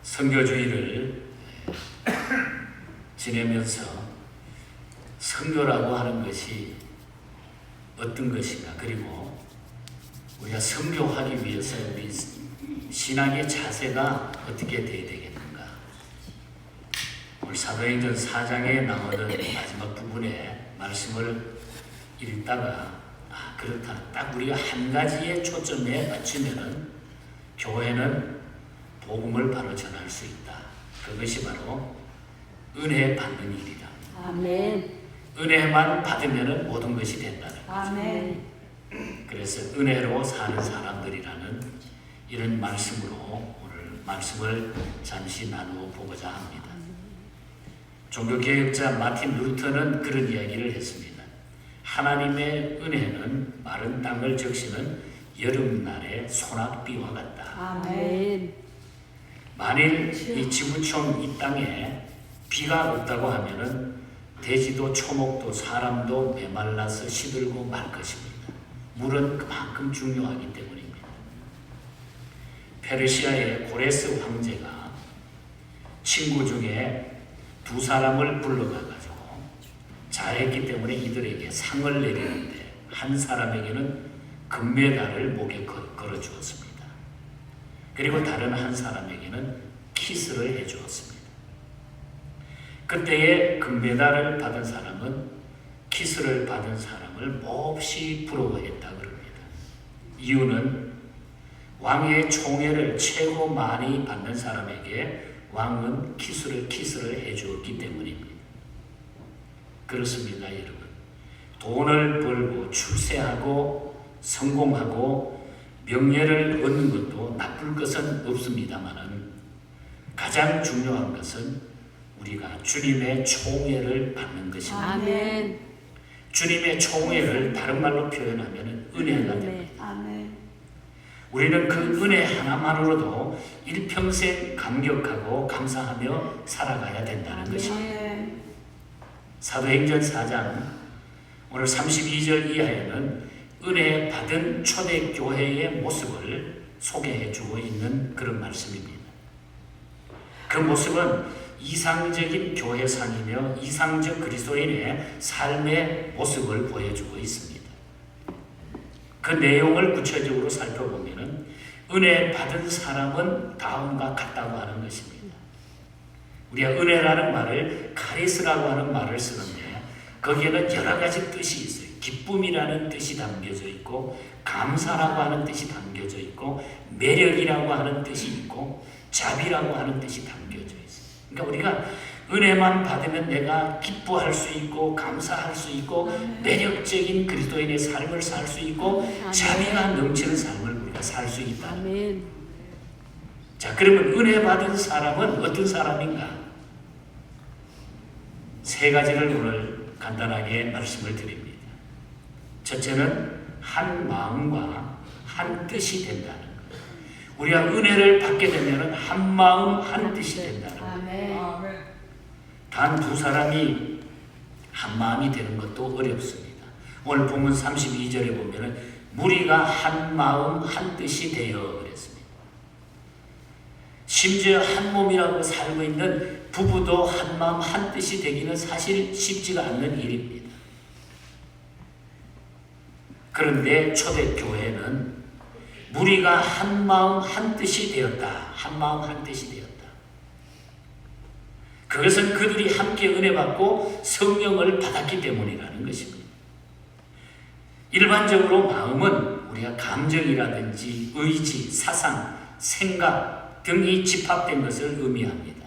선교주의를 지내면서 선교라고 하는 것이 어떤 것인가, 그리고 우리가 선교하기 위해서 우리 신앙의 자세가 어떻게 되어야 되겠는가. 오늘 사도행전 4장에 나오는 마지막 부분에 말씀을 읽다가 그렇다, 딱 우리가 한 가지의 초점에 맞추면은 교회는 복음을 바로 전할 수 있다. 그것이 바로 은혜 받는 일이다. 아멘. 은혜만 받으면 모든 것이 된다는 거죠. 아멘. 그래서 은혜로 사는 사람들이라는 이런 말씀으로 오늘 말씀을 잠시 나누어 보고자 합니다. 종교개혁자 마틴 루터는 그런 이야기를 했습니다. 하나님의 은혜는 마른 땅을 적시는 여름날의 소낙비와 같다. 아멘. 만일 이 지구촌 이 땅에 비가 없다고 하면은 돼지도 초목도 사람도 메말라서 시들고 말 것입니다. 물은 그만큼 중요하기 때문입니다. 페르시아의 고레스 황제가 친구 중에 두 사람을 불러가지고 잘했기 때문에 이들에게 상을 내리는데 한 사람에게는 금메달을 목에 걸어 주었습니다. 그리고 다른 한 사람에게는 키스를 해 주었습니다. 그때에 금메달을 받은 사람은 키스를 받은 사람을 몹시 부러워했다 그럽니다. 이유는 왕의 총애를 최고 많이 받는 사람에게 왕은 키스를 해 주었기 때문입니다. 그렇습니다, 여러분. 돈을 벌고 출세하고 성공하고 명예를 얻는 것도 나쁠 것은 없습니다만은 가장 중요한 것은 우리가 주님의 총애를 받는 것입니다. 아멘. 주님의 총애를 다른 말로 표현하면 은혜가 됩니다. 아멘. 우리는 그 은혜 하나만으로도 일평생 감격하고 감사하며 살아가야 된다는 것입니다. 사도행전 4장 오늘 32절 이하에는 은혜 받은 초대교회의 모습을 소개해주고 있는 그런 말씀입니다. 그 모습은 이상적인 교회상이며 이상적 그리스도인의 삶의 모습을 보여주고 있습니다. 그 내용을 구체적으로 살펴보면 은혜 받은 사람은 다음과 같다고 하는 것입니다. 우리가 은혜라는 말을 카리스라고 하는 말을 쓰는데 거기에는 여러 가지 뜻이 있어요. 기쁨이라는 뜻이 담겨져 있고 감사라고 하는 뜻이 담겨져 있고 매력이라고 하는 뜻이 있고 자비라고 하는 뜻이 담겨져 있어요. 그러니까 우리가 은혜만 받으면 내가 기뻐할 수 있고 감사할 수 있고 매력적인 그리스도인의 삶을 살 수 있고 자비가 넘치는 삶을 우리가 살 수 있다. 아멘. 자, 그러면 은혜 받은 사람은 어떤 사람인가? 세 가지를 오늘 간단하게 말씀을 드립니다. 첫째는 한 마음과 한 뜻이 된다는 것. 우리가 은혜를 받게 되면 한 마음 한 뜻이 된다는 것. 아멘. 단 두 사람이 한 마음이 되는 것도 어렵습니다. 오늘 본문 32절에 보면 무리가 한 마음 한 뜻이 되어 그랬습니다. 심지어 한 몸이라고 살고 있는 부부도 한 마음 한 뜻이 되기는 사실 쉽지가 않는 일입니다. 그런데 초대교회는 무리가 한 마음 한 뜻이 되었다. 한 마음 한 뜻이 되었다. 그것은 그들이 함께 은혜 받고 성령을 받았기 때문이라는 것입니다. 일반적으로 마음은 우리가 감정이라든지 의지, 사상, 생각 등이 집합된 것을 의미합니다.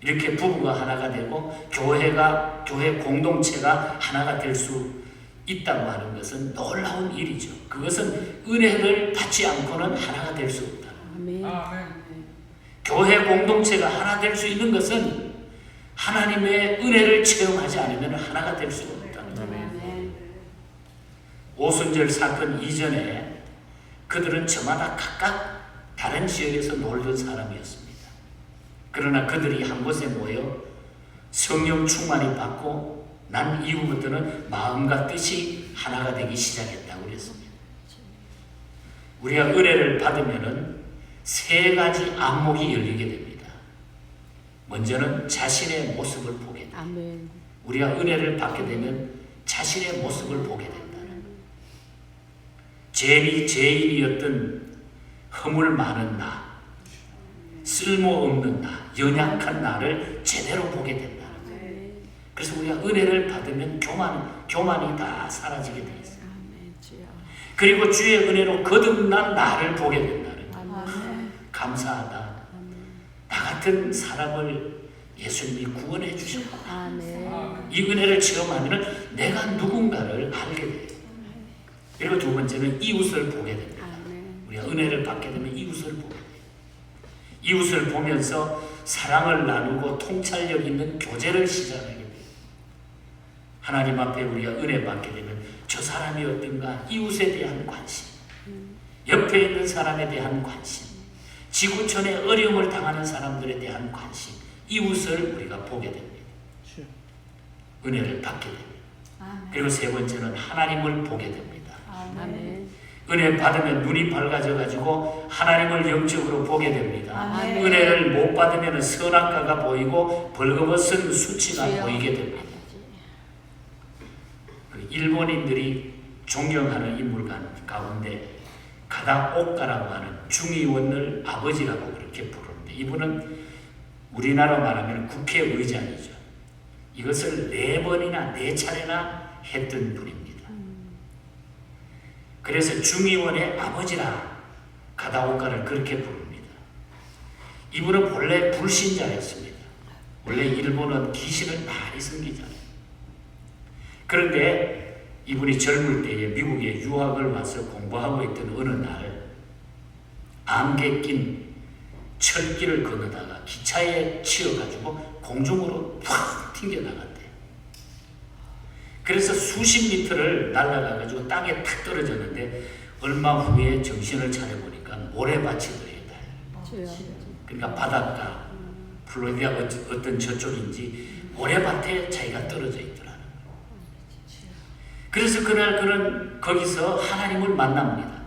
이렇게 부부가 하나가 되고 교회 공동체가 하나가 될 수 있다고 하는 것은 놀라운 일이죠. 그것은 은혜를 받지 않고는 하나가 될 수 없다. 아멘. 교회 공동체가 하나 될 수 있는 것은 하나님의 은혜를 체험하지 않으면 하나가 될 수 없다. 오순절 사건 이전에 그들은 저마다 각각 다른 지역에서 놀던 사람이었습니다. 그러나 그들이 한 곳에 모여 성령 충만이 받고 난 이후부터는 마음과 뜻이 하나가 되기 시작했다고 그랬습니다. 우리가 은혜를 받으면은 세 가지 안목이 열리게 됩니다. 먼저는 자신의 모습을 보게 됩니다. 아멘. 우리가 은혜를 받게 되면 자신의 모습을 보게 된다는 죄인이었던 허물 많은 나, 쓸모없는 나, 연약한 나를 제대로 보게 된다는 거예요. 그래서 우리가 은혜를 받으면 교만이 다 사라지게 돼 있어요. 아멘. 주여. 그리고 주의 은혜로 거듭난 나를 보게 된다는 거예요. 아멘. 감사하다. 아멘. 나 같은 사람을 예수님이 구원해 주셨구나. 아멘. 이 은혜를 체험하면 내가 누군가를 알게 돼요. 그리고 두 번째는 이웃을 보게 됩니다. 아멘. 우리가 은혜를 받게 되면 이웃을 보게 돼요. 이웃을 보면서 사랑을 나누고 통찰력 있는 교제를 시작하게 돼요. 하나님 앞에 우리가 은혜 받게 되면 저 사람이 어떤가, 이웃에 대한 관심, 옆에 있는 사람에 대한 관심, 지구촌에 어려움을 당하는 사람들에 대한 관심, 이웃을 우리가 보게 됩니다. 은혜를 받게 됩니다. 그리고 세 번째는 하나님을 보게 됩니다. 아멘. 은혜 받으면 눈이 밝아져 가지고 하나님을 영적으로 보게 됩니다. 아멘. 은혜를 못 받으면 선악과가 보이고 벌거벗은 수치가 주여. 보이게 됩니다. 일본인들이 존경하는 인물 가운데 가다오카라고 하는 중의원을 아버지라고 그렇게 부르는데, 이분은 우리나라 말하면 국회의장이죠. 이것을 4번이나 4차례나 했던 분입니다. 그래서 중의원의 아버지라 가다오카를 그렇게 부릅니다. 이분은 원래 불신자였습니다. 원래 일본은 귀신을 많이 섬기잖아요. 그런데 이분이 젊을 때에 미국에 유학을 와서 공부하고 있던 어느 날 안개 낀 철길을 건너다가 기차에 치여가지고 공중으로 팍 튕겨나갔대요. 그래서 수십 미터를 날아가가지고 땅에 탁 떨어졌는데 얼마 후에 정신을 차려보니까 모래밭이 들어있다. 주여. 그러니까 바닷가, 플로리다 어떤 저쪽인지 모래밭에 자기가 떨어져 있더라는 거예요. 그래서 그날 그는 거기서 하나님을 만납니다.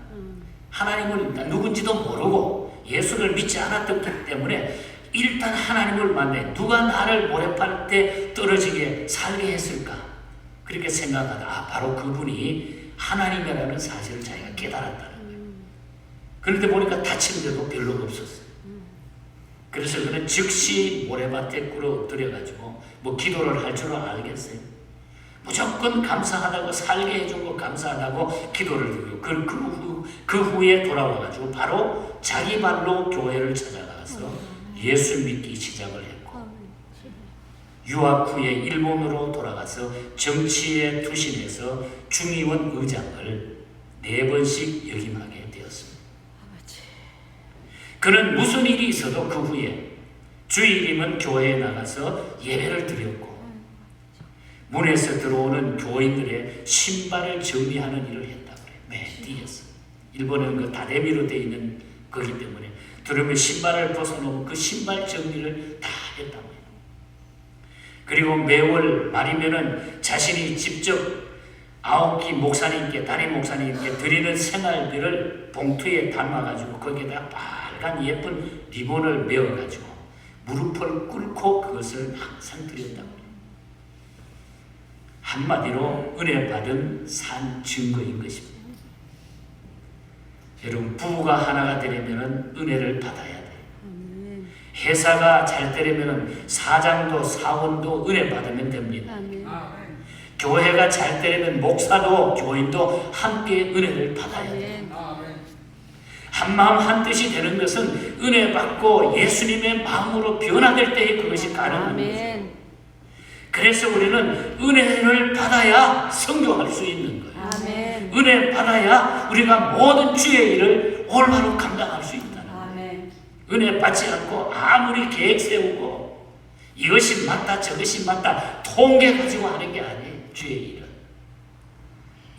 하나님을 누군지도 모르고 예수를 믿지 않았기 때문에 일단 하나님을 만나요. 누가 나를 모래밭에 떨어지게 살게 했을까? 그렇게 생각하다 바로 그분이 하나님이라는 사실을 자기가 깨달았다는 거예요. 그런데 보니까 다친 데도 별로 없었어요. 그래서 그는 즉시 모래밭에 꿇어 엎드려가지고 뭐 기도를 할 줄은 알겠어요. 무조건 감사하다고, 살게 해준 거 감사하다고 기도를 드리고 그 후에 돌아와가지고 바로 자기 발로 교회를 찾아가서 예수 믿기 시작을 했고, 유학 후에 일본으로 돌아가서 정치에 투신해서 중의원 의장을 4번씩 역임하게 되었습니다. 그는 무슨 일이 있어도 그 후에 주일이면 교회에 나가서 예배를 드렸고, 문에서 들어오는 교인들의 신발을 정리하는 일을 했다고 그래요. 맨 뒤에서. 일본은 그 다대미로 되어 있는 거기 때문에 들으면 신발을 벗어놓고 그 신발 정리를 다 했다고 해요. 그리고 매월 말이면은 자신이 직접 아홉기 목사님께, 담임 목사님께 드리는 생활비를 봉투에 담아가지고 거기에다 빨간 예쁜 리본을 메어가지고 무릎을 꿇고 그것을 항상 드렸다고 해요. 한마디로 은혜 받은 산 증거인 것입니다. 여러분, 부부가 하나가 되려면 은혜를 받아야 돼요. 회사가 잘 되려면 사장도 사원도 은혜 받으면 됩니다. 교회가 잘 되려면 목사도 교인도 함께 은혜를 받아야 돼요. 한마음 한뜻이 되는 것은 은혜 받고 예수님의 마음으로 변화될 때에 그것이 가능한 것입니다. 그래서 우리는 은혜를 받아야 성교할 수 있는 거예요. 아멘. 은혜 받아야 우리가 모든 주의 일을 올바로 감당할 수 있다는 거예요. 아멘. 은혜 받지 않고 아무리 계획 세우고 이것이 맞다 저것이 맞다 통계 가지고 하는 게 아니에요. 주의 일은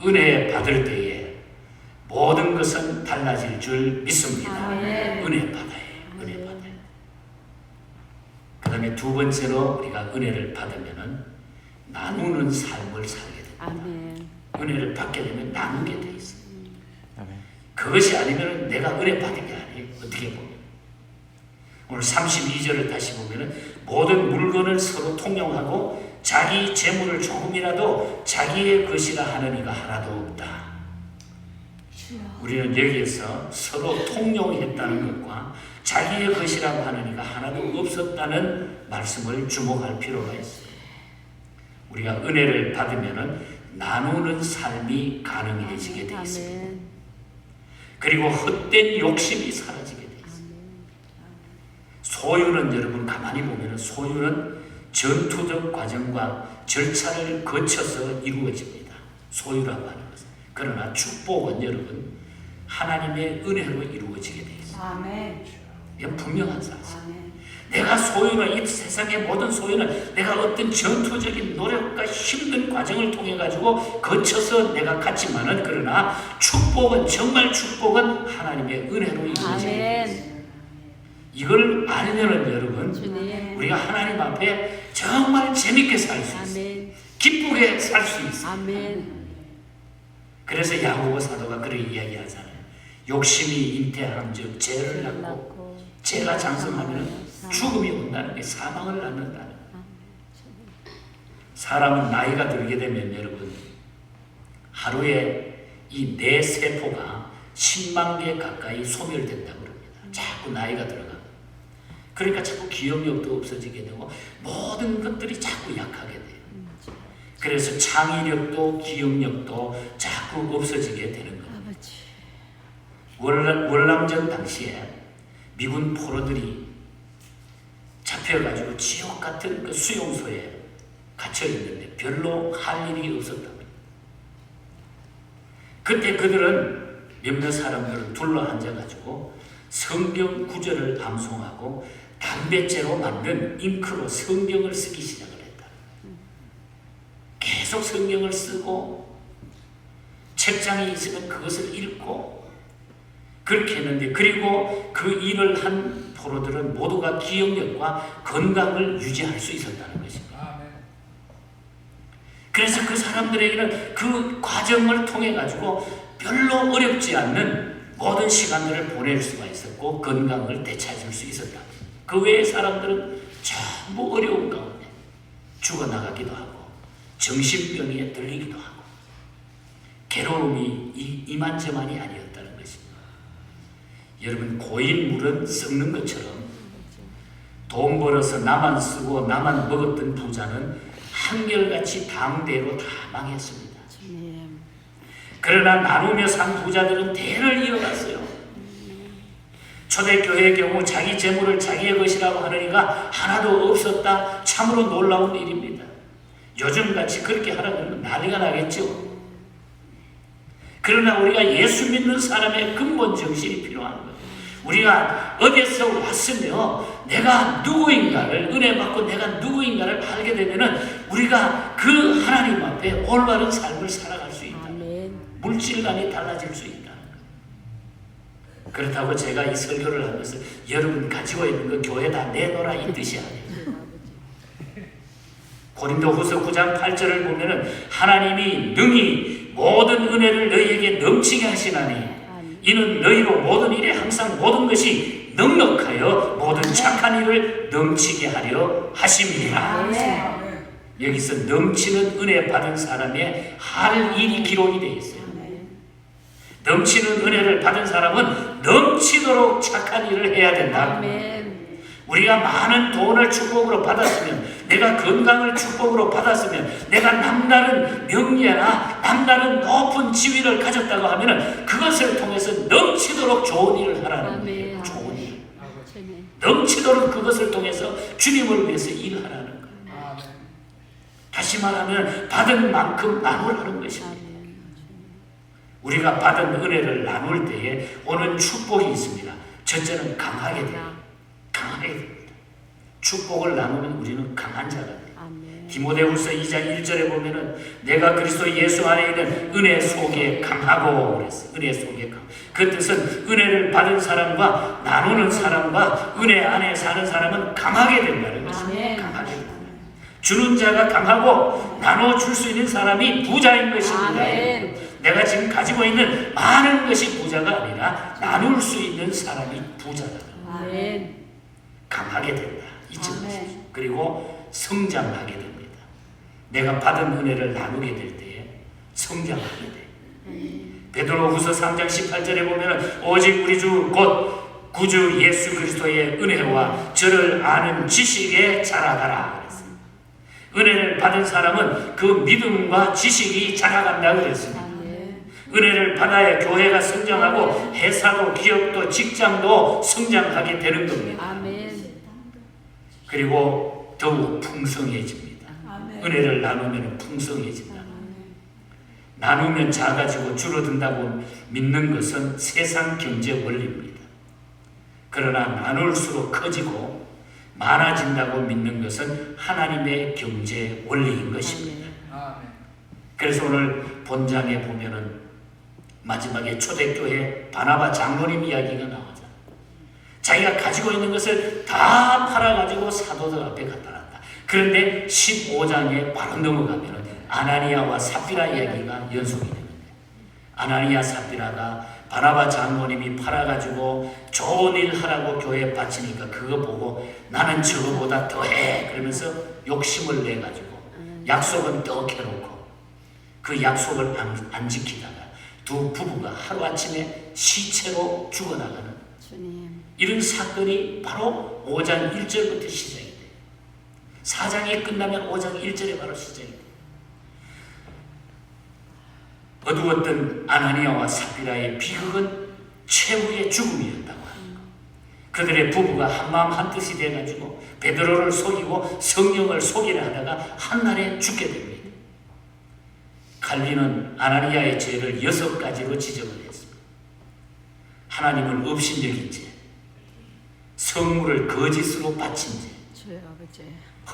은혜 받을 때에 모든 것은 달라질 줄 믿습니다. 아멘. 은혜 받아요. 은혜 받아요. 그 다음에 두 번째로 우리가 은혜를 받으면은 나누는 삶을 살게 됩니다. 아멘. 은혜를 받게 되면 나누게 돼 있어요. 아멘. 그것이 아니면 내가 은혜 받은 게 아니에요. 어떻게 보면 오늘 32절을 다시 보면은 모든 물건을 서로 통용하고 자기 재물을 조금이라도 자기의 것이라 하는 이가 하나도 없다. 우리는 여기에서 서로 통용했다는 것과 자기의 것이라고 하는 이가 하나도 없었다는 말씀을 주목할 필요가 있어요. 우리가 은혜를 받으면은 나누는 삶이 가능해지게 되어 있습니다. 그리고 헛된 욕심이 사라지게 되어 있습니다. 소유는 여러분 가만히 보면은 소유는 전투적 과정과 절차를 거쳐서 이루어집니다. 소유라고 하는 것은. 그러나 축복은 여러분 하나님의 은혜로 이루어지게 되어 있습니다. 아멘. 이건 분명한 사실. 아멘. 내가 소유는 이 세상의 모든 소유는 내가 어떤 전투적인 노력과 힘든 과정을 통해 가지고 거쳐서 내가 갖지만은 그러나 축복은 정말 축복은 하나님의 은혜로 이루어지게 있습니다. 이걸 알면은 여러분 주님. 우리가 하나님 앞에 정말 재밌게 살 수 있어요. 아멘. 기쁘게 살 수 있어요. 아멘. 그래서 야고보 사도가 그렇게 이야기하잖아요. 욕심이 잉태한즉 죄를 낳고 죄가 장성하면 죽음이 온다는 게 사망을 낳는다는 거예요. 사람은 나이가 들게 되면 여러분 하루에 이 뇌 세포가 10만 개 가까이 소멸된다고 그럽니다. 자꾸 나이가 들어가고 그러니까 자꾸 기억력도 없어지게 되고 모든 것들이 자꾸 약하게 돼요. 그래서 창의력도 기억력도 자꾸 없어지게 되는 거예요. 월남전 당시에 미군 포로들이 잡혀가지고 지옥 같은 그 수용소에 갇혀 있는데 별로 할 일이 없었답니다. 그때 그들은 몇몇 사람들을 둘러 앉아가지고 성경 구절을 암송하고 담뱃재로 만든 잉크로 성경을 쓰기 시작을 했다. 계속 성경을 쓰고 책장이 있으면 그것을 읽고 그렇게 했는데 그리고 그 일을 한 포로들은 모두가 기억력과 건강을 유지할 수 있었다는 것입니다. 그래서 그 사람들에게는 그 과정을 통해 가지고 별로 어렵지 않는 모든 시간들을 보낼 수가 있었고 건강을 되찾을 수 있었다. 그 외의 사람들은 전부 어려운 가운데 죽어나가기도 하고 정신병에 들리기도 하고 괴로움이 이만저만이 아니었다는 것입니다. 여러분 고인물은 썩는 것처럼 돈 벌어서 나만 쓰고 나만 먹었던 부자는 한결같이 당대로 다 망했습니다. 그러나 나누며 산 부자들은 대를 이어갔어요. 초대교회의 경우 자기 재물을 자기의 것이라고 하느니가 하나도 없었다. 참으로 놀라운 일입니다. 요즘같이 그렇게 하라면 난리가 나겠죠. 그러나 우리가 예수 믿는 사람의 근본 정신이 필요한 거예요. 우리가 어디서 왔으며 내가 누구인가를 은혜 받고 내가 누구인가를 알게 되면은 우리가 그 하나님 앞에 올바른 삶을 살아갈 수 있다. 물질관이 달라질 수 있다. 그렇다고 제가 이 설교를 하면서 여러분 가지고 있는 거 교회에다 내놓으라 이 뜻이 아니에요. 고린도후서 9장 8절을 보면은 하나님이 능히 모든 은혜를 너희에게 넘치게 하시나니 이는 너희로 모든 일에 항상 모든 것이 넉넉하여 모든 착한 일을 넘치게 하려 하심이라. 여기서 넘치는 은혜 받은 사람의 할 일이 기록이 되어 있어요. 넘치는 은혜를 받은 사람은 넘치도록 착한 일을 해야 된다. 우리가 많은 돈을 축복으로 받았으면 내가 건강을 축복으로 받았으면 내가 남다른 명예나 남다른 높은 지위를 가졌다고 하면 그것을 통해서 넘치도록 좋은 일을 하라는 거예요. 좋은 일. 넘치도록 그것을 통해서 주님을 위해서 일하라는 거예요. 다시 말하면 받은 만큼 나누라는 것입니다. 우리가 받은 은혜를 나눌 때에 오는 축복이 있습니다. 첫째는 강하게 돼요. 강하게 됩니다. 축복을 나누면 우리는 강한 자가 돼요. 디모데후서 2장 1절에 보면은 내가 그리스도 예수 안에 있는 은혜 속에 강하고 그랬어요. 은혜 속에 강. 그 뜻은 은혜를 받은 사람과 나누는 사람과 은혜 안에 사는 사람은 강하게 된다는 것입니다. 강하게 된다. 주는 자가 강하고 나눠줄 수 있는 사람이 부자인 것입니다. 내가 지금 가지고 있는 많은 것이 부자가 아니라 나눌 수 있는 사람이 부자다. 강하게 된다. 잊지 아멘. 마십시오. 그리고 성장하게 됩니다. 내가 받은 은혜를 나누게 될 때에 성장하게 돼. 베드로후서 3장 18절에 보면 오직 우리 주 곧 구주 예수 그리스도의 은혜와 저를 아는 지식에 자라가라 그랬어요. 은혜를 받은 사람은 그 믿음과 지식이 자라간다 그랬습니다. 은혜를 받아야 교회가 성장하고 회사도 기업도 직장도 성장하게 되는 겁니다. 아멘. 그리고 더욱 풍성해집니다. 은혜를 나누면 풍성해진다. 나누면 작아지고 줄어든다고 믿는 것은 세상 경제 원리입니다. 그러나 나눌수록 커지고 많아진다고 믿는 것은 하나님의 경제 원리인 것입니다. 그래서 오늘 본장에 보면은 마지막에 초대교회 바나바 장로님 이야기가 나오잖아요. 자기가 가지고 있는 것을 다 팔아가지고 사도들 앞에 갖다 놨다. 그런데 15장에 바로 넘어가면 아나니아와 삽비라 이야기가 연속이 되는데, 아나니아 삽비라가 바나바 장로님이 팔아가지고 좋은 일 하라고 교회에 바치니까 그거 보고 나는 저거보다 더해 그러면서 욕심을 내가지고 약속은 떡해놓고 그 약속을 안 지키다가 두 부부가 하루아침에 시체로 죽어나가는 이런 사건이 바로 5장 1절부터 시작이 돼요. 4장이 끝나면 5장 1절에 바로 시작이 돼요. 어두웠던 아나니아와 삽비라의 비극은 최후의 죽음이었다고 하는 것. 그들의 부부가 한마음 한뜻이 돼가지고 베드로를 속이고 성령을 속이려 하다가 한날에 죽게 됩니다. 칼빈은 아나니아의 죄를 6가지로 지적을 했습니다. 하나님을 업신여긴 죄, 성물을 거짓으로 바친 죄,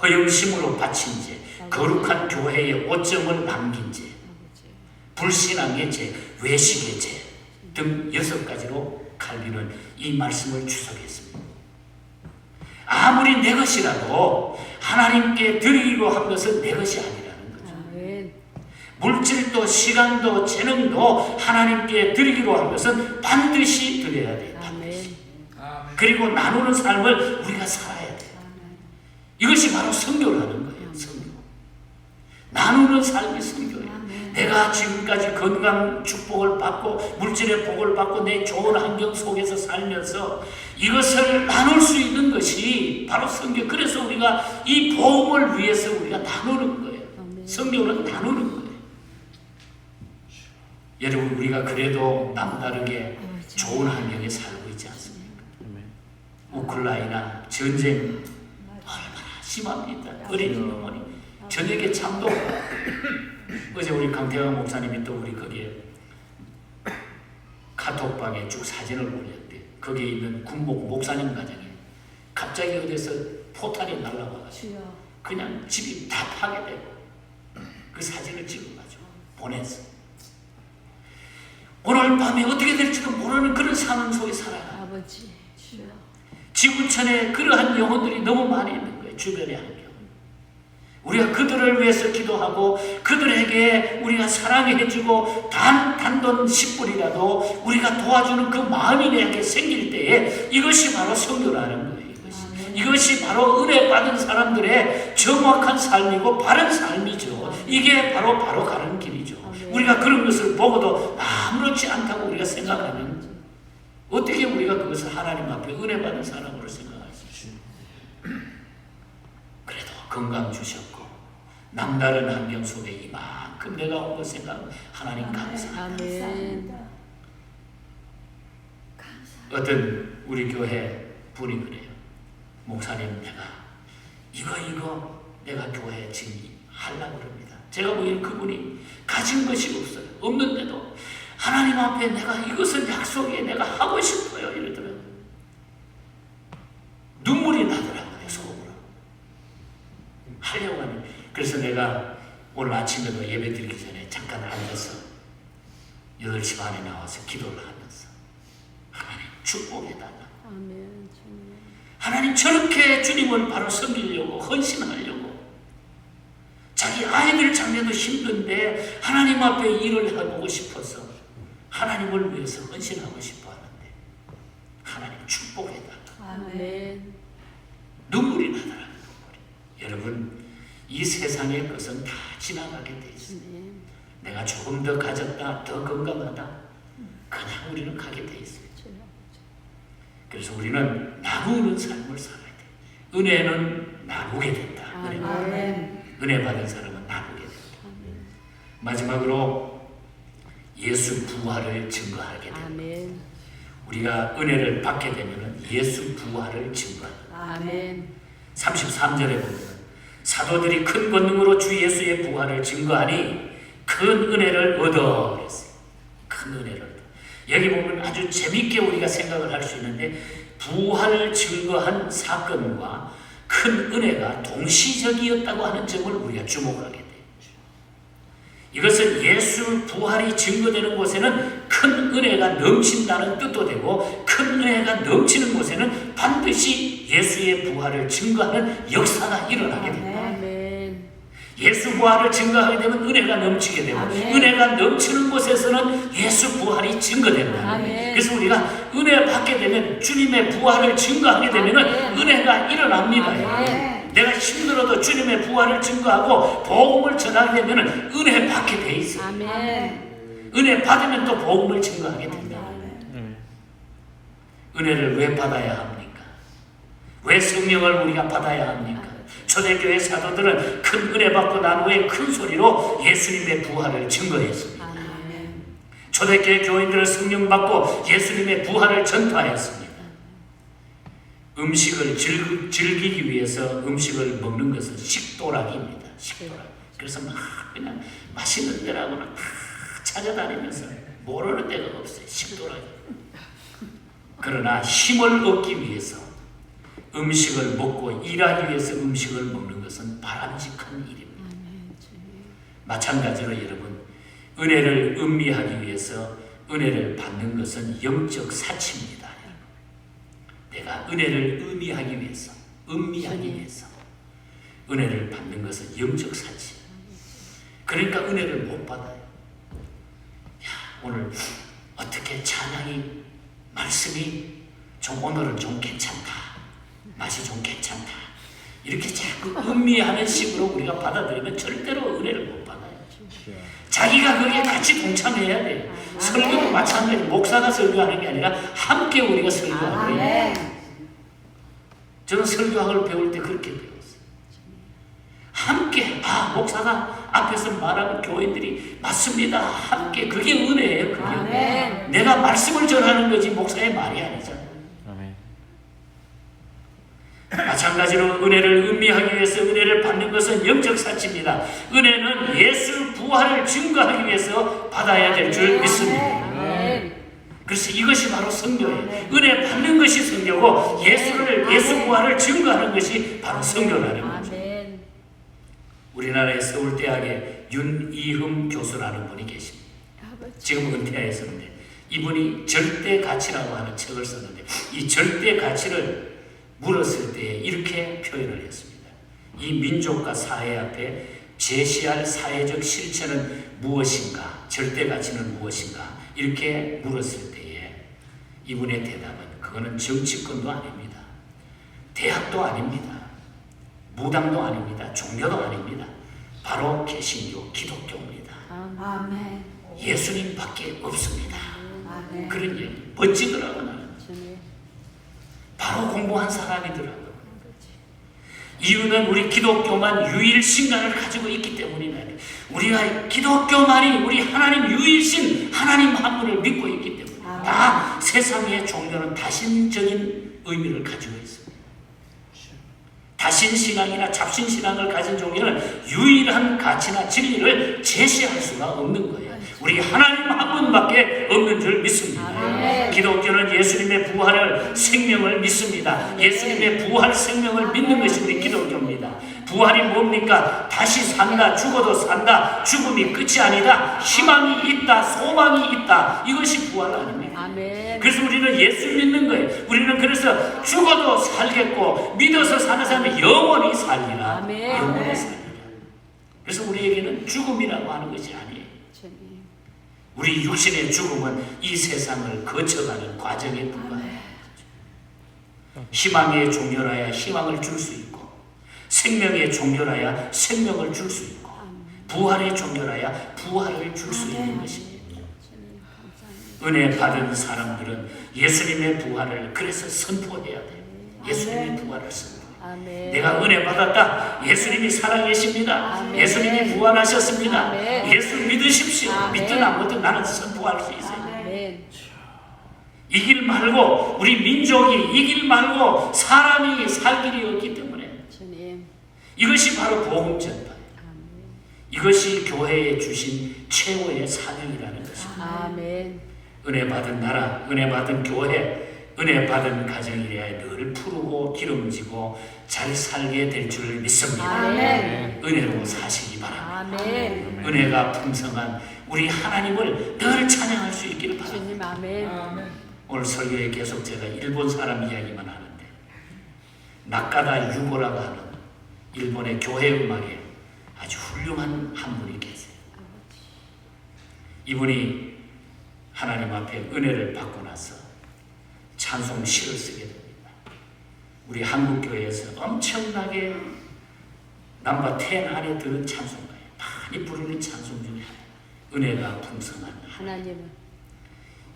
허영심으로 바친 죄, 거룩한 교회의 오점을 남긴 죄, 불신앙의 죄, 외식의 죄 등 6가지로 칼빈은 이 말씀을 추석했습니다. 아무리 내 것이라도 하나님께 드리기로 한 것은 내 것이 아니라는 거죠. 물질도 시간도 재능도 하나님께 드리기로 한 것은 반드시 드려야 돼. 반드시. 그리고 나누는 삶을 우리가 살아야 돼. 이것이 바로 선교라는 거예요. 선교. 나누는 삶이 선교예요. 내가 지금까지 건강 축복을 받고 물질의 복을 받고 내 좋은 환경 속에서 살면서 이것을 나눌 수 있는 것이 바로 선교. 그래서 우리가 이 복음을 위해서 우리가 나누는 거예요. 선교는 나누는 거예요. 여러분, 우리가 그래도 남다르게 좋은 환경에 살고 있지 않습니까? 우크라이나 전쟁 얼마나 심합니다. 어린 어머니 저녁에 잠도 어제 우리 강태강 목사님이 또 우리 거기에 카톡방에 쭉 사진을 올렸대. 거기에 있는 군목 목사님 가정에 갑자기 어디서 포탄이 날라와가지고 그냥 집이 다 파괴되고 그 사진을 찍어가지고 보냈어. 오늘 밤에 어떻게 될지도 모르는 그런 상황 속에 살아가. 아버지, 주여. 지구촌에 그러한 영혼들이 너무 많이 있는 거예요. 주변에 한 경우. 우리가 그들을 위해서 기도하고 그들에게 우리가 사랑해주고 단돈 10불이라도 우리가 도와주는 그 마음이 내게 생길 때에 이것이 바로 선교라는 거예요. 이것이 바로 은혜 받은 사람들의 정확한 삶이고 바른 삶이죠. 이게 바로 가는 길이죠. 우리가 그런 것을 보고도 아무렇지 않다고 우리가 생각하면 어떻게 우리가 그것을 하나님 앞에 은혜 받은 사람으로 생각할 수 있어요? 그래도 건강 주셨고 남다른 환경 속에 이만큼 내가 온 것 생각하면 하나님 감사합니다. 어떤 우리 교회 분이 그래요. 목사님, 내가 이거 내가 교회에 지금 하려고 그럽니다. 제가 보기엔 그분이 가진 것이 없어요. 없는데도 하나님 앞에 내가 이것은 약속에 내가 하고 싶어요 이러더라고요. 눈물이 나더라고요. 내 속으로 하려고 하는. 그래서 내가 오늘 아침에도 예배 드리기 전에 잠깐 앉아서 8시 반에 나와서 기도를 하면서 하나님 축복해달라. 아멘. 하나님 저렇게 주님을 바로 섬기려고 헌신하려고 자기 아이들 장래도 힘든데 하나님 앞에 일을 해보고 싶어서 하나님을 위해서 헌신하고 싶어 하는데 하나님 축복해달라. 아멘. 여러분, 이 세상의 것은 다 지나가게 돼 있어요. 내가 조금 더 가졌다, 더 건강하다, 그냥 우리는 가게 돼 있어요. 그래서 우리는 나누는 삶을 살아야 돼. 은혜는 나누게 된다. 은혜 받은 사람은 나누게 된다. 마지막으로 예수 부활을 증거하게 된다. 우리가 은혜를 받게 되면 예수 부활을 증거한다. 33절에 보면 사도들이 큰 권능으로 주 예수의 부활을 증거하니 큰 은혜를 얻어 그랬어요. 큰 은혜를 얻어. 여기 보면 아주 재밌게 우리가 생각을 할 수 있는데 부활을 증거한 사건과 큰 은혜가 동시적이었다고 하는 점을 우리가 주목하게 돼요. 이것은 예수 부활이 증거되는 곳에는 큰 은혜가 넘친다는 뜻도 되고 큰 은혜가 넘치는 곳에는 반드시 예수의 부활을 증거하는 역사가 일어나게 됩니다. 예수 부활을 증거하게 되면 은혜가 넘치게 되고 은혜가 넘치는 곳에서는 예수 부활이 증거된다. 그래서 우리가 은혜 받게 되면 주님의 부활을 증거하게 되면 은혜가 일어납니다. 내가 힘들어도 주님의 부활을 증거하고 복음을 전하게 되면 은혜 받게 돼 있어요. 은혜 받으면 또 복음을 증거하게 된다. 은혜를 왜 받아야 합니까? 왜 성령을 우리가 받아야 합니까? 초대교회 사도들은 큰 은혜 받고 난 후에 큰 소리로 예수님의 부활을 증거했습니다. 초대교회 교인들은 성령 받고 예수님의 부활을 전파했습니다. 음식을 즐기기 위해서 음식을 먹는 것은 식도락입니다. 식도락. 그래서 막 그냥 맛있는 데라고는 막 찾아다니면서 모르는 데가 없어요. 식도락. 그러나 힘을 얻기 위해서 음식을 먹고 일하기 위해서 음식을 먹는 것은 바람직한 일입니다. 마찬가지로 여러분, 은혜를 음미하기 위해서 은혜를 받는 것은 영적 사치입니다. 내가 은혜를 음미하기 위해서, 음미하기 위해서 은혜를 받는 것은 영적 사치. 그러니까 은혜를 못 받아요. 야, 오늘 어떻게 찬양이, 말씀이 좀 오늘은 좀 괜찮다. 맛이 좀 괜찮다. 이렇게 자꾸 음미하는 식으로 우리가 받아들이면 절대로 은혜를 못 받아요. 자기가 거기에 같이 동참해야 돼요. 설교도 마찬가지. 목사가 설교하는 게 아니라 함께 우리가 설교하는 거예요. 저는 설교학을 배울 때 그렇게 배웠어요. 함께, 목사가 앞에서 말하고 교인들이 맞습니다. 함께. 그게 은혜예요. 그게 은혜. 내가 말씀을 전하는 거지 목사의 말이 아니잖아요. 마찬가지로 은혜를 음미하기 위해서 은혜를 받는 것은 영적 사치입니다. 은혜는 예수 부활을 증거하기 위해서 받아야 될 줄 믿습니다. 그래서 이것이 바로 선교예요. 은혜 받는 것이 선교고 예수 부활을 증거하는 것이 바로 선교라는 거죠. 우리나라의 서울대학에 윤이흠 교수라는 분이 계십니다. 지금 은퇴하였는데 이분이 절대 가치라고 하는 책을 썼는데 이 절대 가치를 물었을 때 이렇게 표현을 했습니다. 이 민족과 사회 앞에 제시할 사회적 실체는 무엇인가? 절대 가치는 무엇인가? 이렇게 물었을 때에 이분의 대답은 그거는 정치권도 아닙니다. 대학도 아닙니다. 무당도 아닙니다. 종교도 아닙니다. 바로 개신교, 기독교입니다. 아멘. 예수님밖에 없습니다. 아멘. 그런 얘기. 멋지더라고 나는. 바로 공부한 사람이더라고요. 이유는 우리 기독교만 유일신간을 가지고 있기 때문이다. 우리가 기독교만이 우리 하나님 유일신 하나님 한 분을 믿고 있기 때문에 다 세상의 종교는 다신적인 의미를 가지고 있습니다. 다신신앙이나 잡신신앙을 가진 종교는 유일한 가치나 진리를 제시할 수가 없는 거예요. 우리 하나님 한 분밖에 없는 줄 믿습니다. 기독교는 예수님의 부활을 생명을 믿습니다. 예수님의 부활 생명을 믿는 것이 우리 기독교입니다. 부활이 뭡니까? 다시 산다. 죽어도 산다. 죽음이 끝이 아니다. 희망이 있다. 소망이 있다. 이것이 부활 아닙니까? 아멘. 그래서 우리는 예수 믿는 거예요. 우리는 그래서 죽어도 살겠고 믿어서 사는 사람은 영원히 살리라. 아멘. 영원히 살리라. 그래서 우리에게는 죽음이라고 하는 것이 아니에요. 우리 육신의 죽음은 이 세상을 거쳐가는 과정에 불과해요. 희망의 종려라야 희망을 줄 수 있고 생명의 종결하여 생명을 줄 수 있고 부활의 종결하여 부활을 줄 수 있는 것입니다. 은혜 받은 사람들은 예수님의 부활을 그래서 선포해야 돼요. 예수님의 부활을 선포해요. 내가 은혜 받았다. 예수님이 살아계십니다. 예수님이 부활하셨습니다. 예수 믿으십시오. 믿든 안 믿든 나는 선포할 수 있어요. 이 길 말고 우리 민족이 이 길 말고 사람이 살 길이 없기 때문에 이것이 바로 복음 전파예요. 이것이 교회에 주신 최고의 사명이라는 것입니다. 은혜 받은 나라, 은혜 받은 교회, 은혜 받은 가정이래야 늘 푸르고 기름지고 잘 살게 될 줄 믿습니다. 은혜로 사시기 바랍니다. 은혜가 풍성한 우리 하나님을 늘 찬양할 수 있기를 바랍니다. 오늘 설교에 계속 제가 일본 사람 이야기만 하는데 나카다 유고라고 하는 일본의 교회 음악에 아주 훌륭한 한 분이 계세요. 이분이 하나님 앞에 은혜를 받고 나서 찬송 시를 쓰게 됩니다. 우리 한국교회에서 엄청나게 넘버 10 안에 드는 찬송가예요. 많이 부르는 찬송 중에 하나. 은혜가 풍성한 하나님.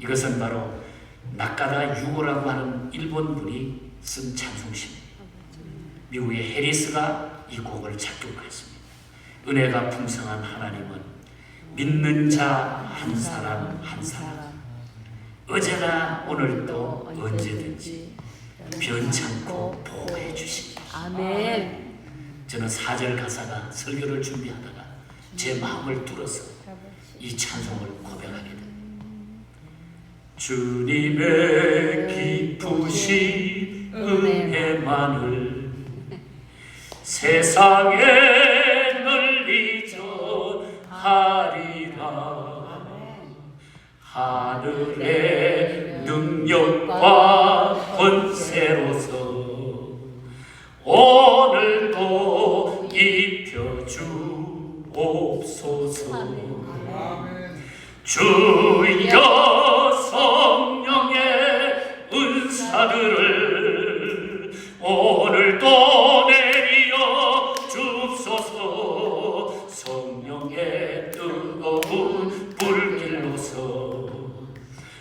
이것은 바로 나카다 유고라고 하는 일본 분이 쓴 찬송시입니다. 미국의 해리스가 이 곡을 작곡했습니다. 은혜가 풍성한 하나님은 믿는 자 한 사람 한 사람 어제나 오늘도 언제든지 변찮고 보호해 주십니다. 저는 4절 가사가 설교를 준비하다가 제 마음을 뚫어서 이 찬송을 고백하게 됩니다. 주님의 기쁘신 은혜만을 세상에 널리 전하리라. 하늘의 능력과 권세로서 오늘도 입혀주옵소서. 주여 성령의 은사들을 오늘도 내려 주옵소서. 성령의 뜨거운 불길로서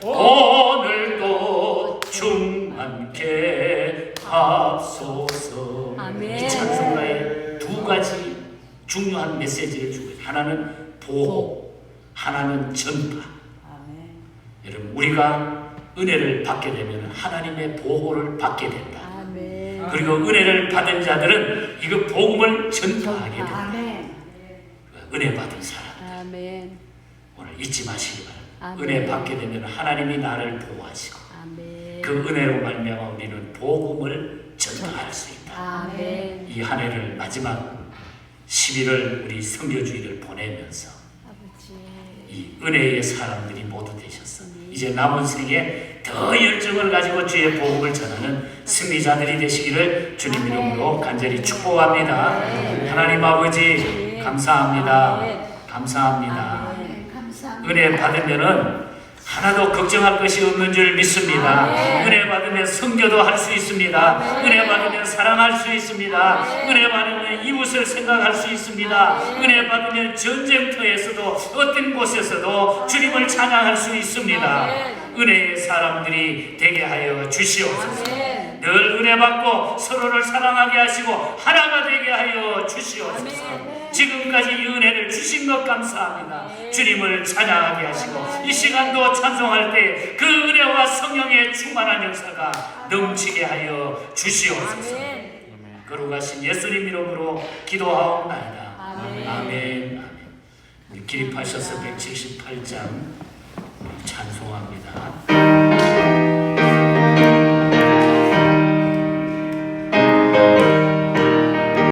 오늘도 충만케 하소서. 이 찬송가에 두 가지 중요한 메시지를 주고 있어요. 하나는 보호, 하나는 전파. 여러분, 우리가 은혜를 받게 되면 하나님의 보호를 받게 된다. 그리고 은혜를 받은 자들은 이거 복음을 전파하게 된다. 은혜 받은 사람 오늘 잊지 마시기 바랍니다. 은혜 받게 되면 하나님이 나를 보호하시고 그 은혜로 말미암아 우리는 복음을 전파할 수 있다. 이 한 해를 마지막 11월 우리 선교주의를 보내면서 이 은혜의 사람들이 모두 되셨어. 이제 남은 생에 더 열정을 가지고 주의 복음을 전하는 승리자들이 되시기를 주님 이름으로 간절히 축복합니다. 하나님 아버지 감사합니다. 감사합니다. 은혜 받으면은 하나도 걱정할 것이 없는 줄 믿습니다. 은혜 받으면 선교도 할 수 있습니다. 은혜 받으면 사랑할 수 있습니다. 은혜 받으면 이웃을 생각할 수 있습니다. 은혜 받으면 전쟁터에서도 어떤 곳에서도 주님을 찬양할 수 있습니다. 은혜의 사람들이 되게 하여 주시옵소서. 늘 은혜 받고 서로를 사랑하게 하시고 하나가 되게 하여 주시옵소서. 지금까지 이 은혜를 주신 것 감사합니다. 주님을 찬양하게 하시고 이 시간도 찬송할 때 그 은혜와 성령의 충만한 역사가 넘치게 하여 주시옵소서. 거룩하신 예수님 이름으로 기도하옵나이다. 아멘. 기립하셔서 178장 찬송합니다.